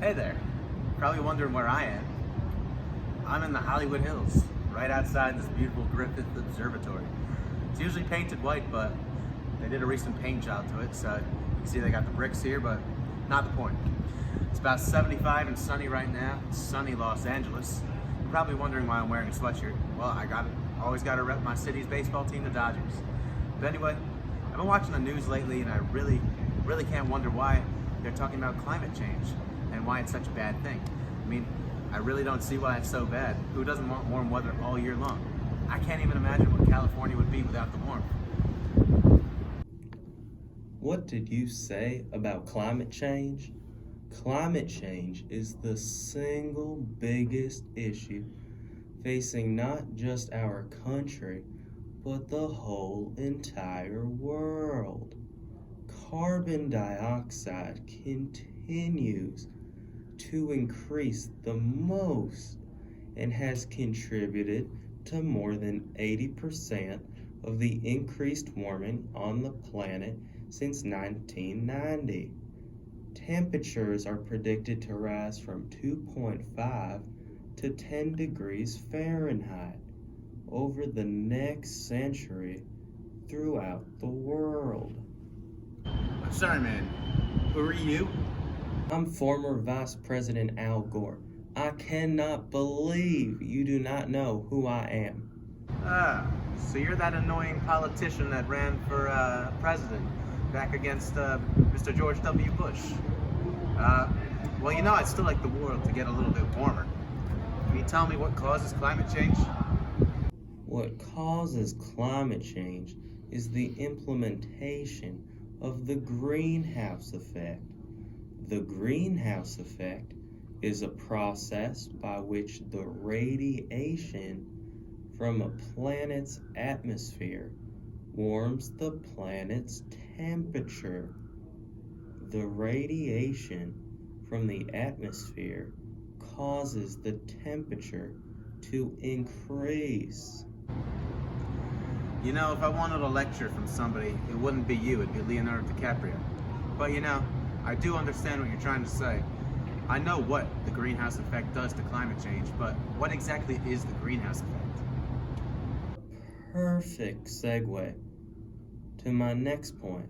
Hey there. Probably wondering where I am. I'm in the Hollywood Hills, right outside this beautiful Griffith Observatory. It's usually painted white, but they did a recent paint job to it, so you can see they got the bricks here, but not the point. It's about 75 and sunny right now. It's sunny Los Angeles. You're probably wondering why I'm wearing a sweatshirt. Well, always got to rep my city's baseball team, the Dodgers. But anyway, I've been watching the news lately, and I really can't wonder why they're talking about climate change and why it's such a bad thing. I mean, I really don't see why it's so bad. Who doesn't want warm weather all year long? I can't even imagine what California would be without the warmth. What did you say about climate change? Climate change is the single biggest issue facing not just our country, but the whole entire world. Carbon dioxide continues to increase the most and has contributed to more than 80% of the increased warming on the planet since 1990. Temperatures are predicted to rise from 2.5 to 10 degrees Fahrenheit over the next century throughout the world. I'm sorry, man. Who are you? I'm former Vice President Al Gore. I cannot believe you do not know who I am. So you're that annoying politician that ran for president back against Mr. George W. Bush. Well, I'd still like the world to get a little bit warmer. Can you tell me what causes climate change? What causes climate change is the implementation of the greenhouse effect. The greenhouse effect is a process by which the radiation from a planet's atmosphere warms the planet's temperature. The radiation from the atmosphere causes the temperature to increase. If I wanted a lecture from somebody, it wouldn't be you, it'd be Leonardo DiCaprio. But I do understand what you're trying to say. I know what the greenhouse effect does to climate change, but what exactly is the greenhouse effect? Perfect segue to my next point.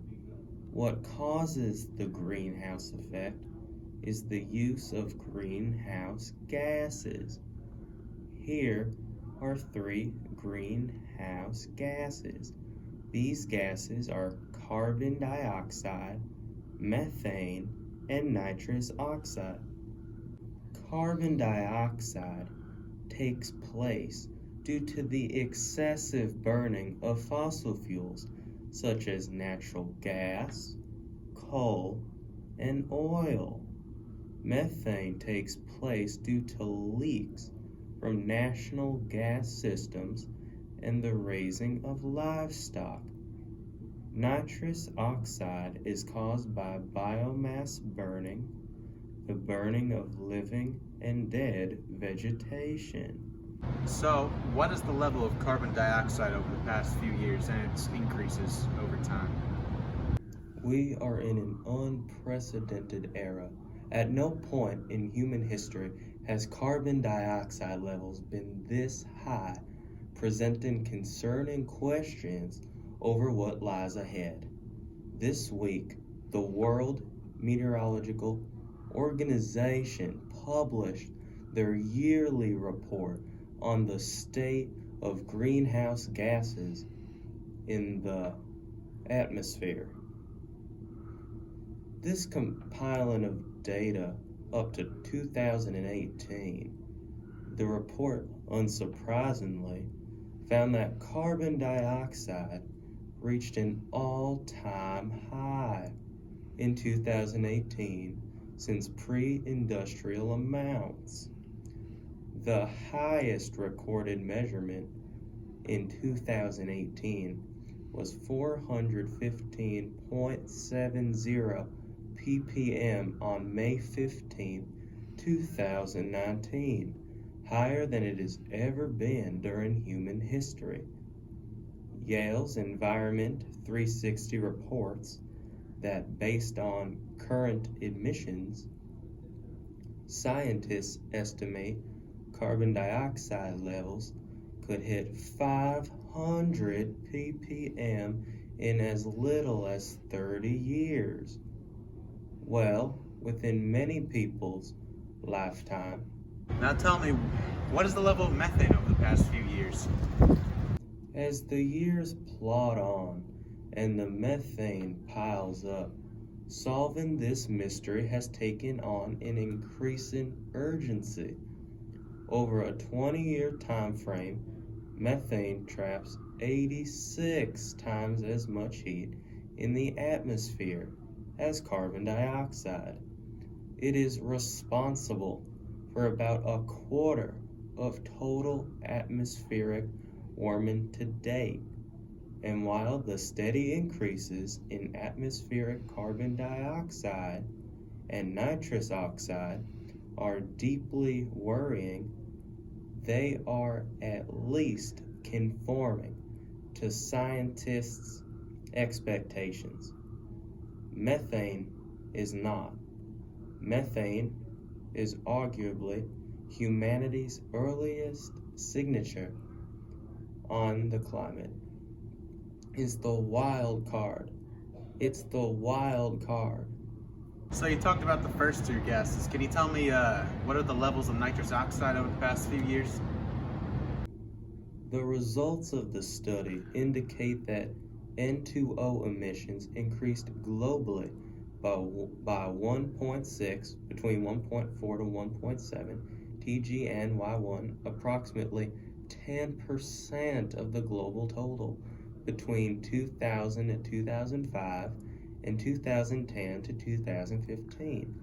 What causes the greenhouse effect is the use of greenhouse gases. Here are 3 greenhouse gases. These gases are carbon dioxide, methane, and nitrous oxide. Carbon dioxide takes place due to the excessive burning of fossil fuels such as natural gas, coal, and oil. Methane takes place due to leaks from national gas systems and the raising of livestock. Nitrous oxide is caused by biomass burning, the burning of living and dead vegetation. So, what is the level of carbon dioxide over the past few years and its increases over time? We are in an unprecedented era. At no point in human history has carbon dioxide levels been this high, presenting concerning questions over what lies ahead. This week, the World Meteorological Organization published their yearly report on the state of greenhouse gases in the atmosphere. This compiling of data up to 2018, the report, unsurprisingly, found that carbon dioxide reached an all-time high in 2018 since pre-industrial amounts. The highest recorded measurement in 2018 was 415.70 ppm on May 15, 2019, higher than it has ever been during human history. Yale's Environment 360 reports that based on current emissions, Scientists estimate carbon dioxide levels could hit 500 ppm in as little as 30 years. Well, within many people's lifetime. Now tell me, what is the level of methane over the past few years? As the years plod on and the methane piles up, solving this mystery has taken on an increasing urgency. Over a 20-year time frame, methane traps 86 times as much heat in the atmosphere as carbon dioxide. It is responsible for about a quarter of total atmospheric warming to date. And while the steady increases in atmospheric carbon dioxide and nitrous oxide are deeply worrying, they are at least conforming to scientists' expectations. Methane is not. Methane is arguably humanity's earliest signature on the climate. Is the wild card. It's the wild card. So you talked about the first two gases. Can you tell me what are the levels of nitrous oxide over the past few years? The results of the study indicate that N2O emissions increased globally by 1.6, between 1.4 to 1.7 TGNY1, approximately 10% of the global total between 2000 and 2005 and 2010 to 2015.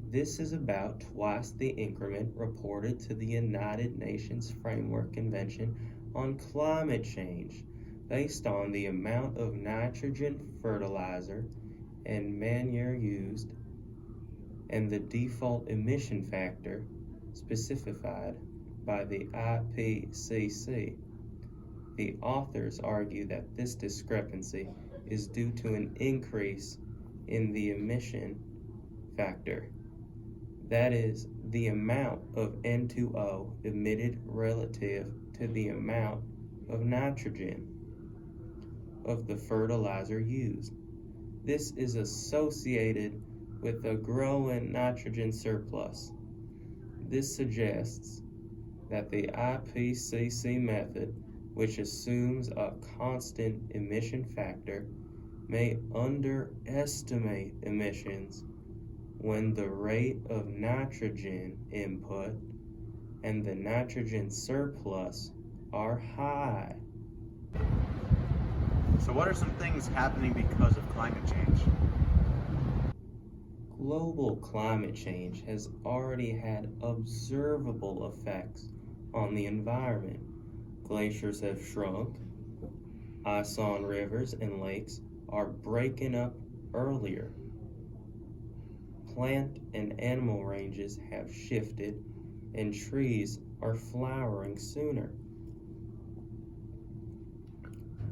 This is about twice the increment reported to the United Nations Framework Convention on Climate Change, based on the amount of nitrogen fertilizer and manure used and the default emission factor specified by the IPCC. The authors argue that this discrepancy is due to an increase in the emission factor. That is, the amount of N2O emitted relative to the amount of nitrogen of the fertilizer used. This is associated with a growing nitrogen surplus. This suggests that the IPCC method, which assumes a constant emission factor, may underestimate emissions when the rate of nitrogen input and the nitrogen surplus are high. So what are some things happening because of climate change? Global climate change has already had observable effects on the environment. Glaciers have shrunk, ice on rivers and lakes are breaking up earlier. Plant and animal ranges have shifted, and trees are flowering sooner.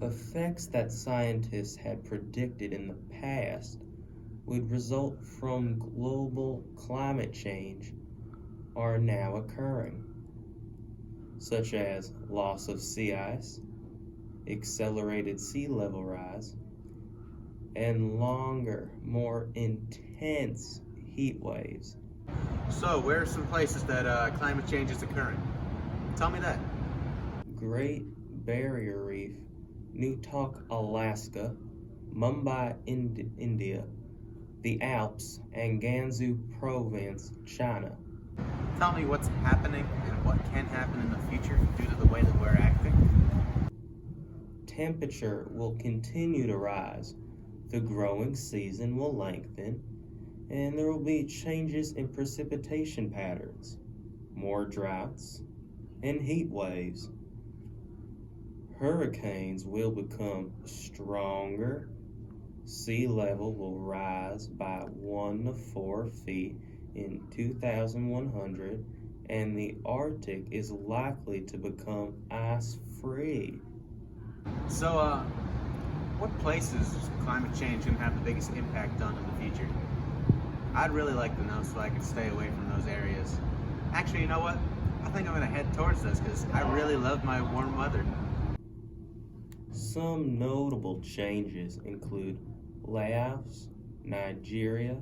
Effects that scientists had predicted in the past would result from global climate change are now occurring, such as loss of sea ice, accelerated sea level rise, and longer, more intense heat waves. So where are some places that climate change is occurring? Tell me that. Great Barrier Reef, Newtok, Alaska, Mumbai, India, the Alps, and Gansu Province, China. Tell me what's happening and what can happen in the future due to the way that we're acting. Temperature will continue to rise, the growing season will lengthen, and there will be changes in precipitation patterns, more droughts, and heat waves. Hurricanes will become stronger, sea level will rise by 1 to 4 feet in 2100, and the Arctic is likely to become ice-free. So, what places is climate change going to have the biggest impact on in the future? I'd really like to know so I can stay away from those areas. Actually, you know what? I think I'm gonna head towards this because I really love my warm weather. Some notable changes include Laos, Nigeria,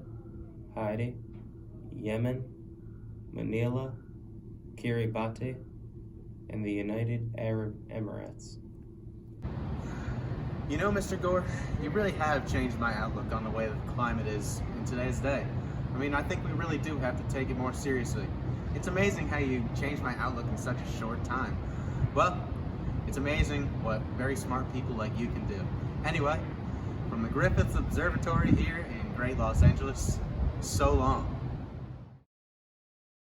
Haiti, Yemen, Manila, Kiribati, and the United Arab Emirates. You know, Mr. Gore, you really have changed my outlook on the way the climate is in today's day. I mean, I think we really do have to take it more seriously. It's amazing how you changed my outlook in such a short time. Well, it's amazing what very smart people like you can do. Anyway, from the Griffith Observatory here in Great Los Angeles, so long.